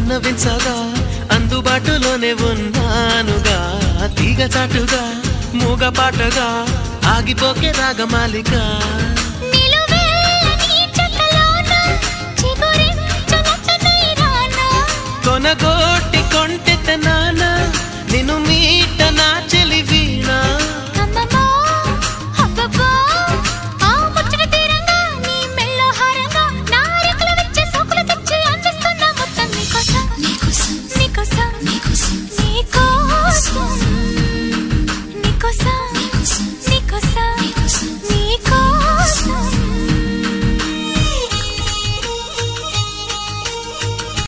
విన్నవించగా అందుబాటులోనే ఉన్నానుగా తీగ చాటుగా మూగ పాటగా ఆగిపోకే రాగమాలిక కొనగో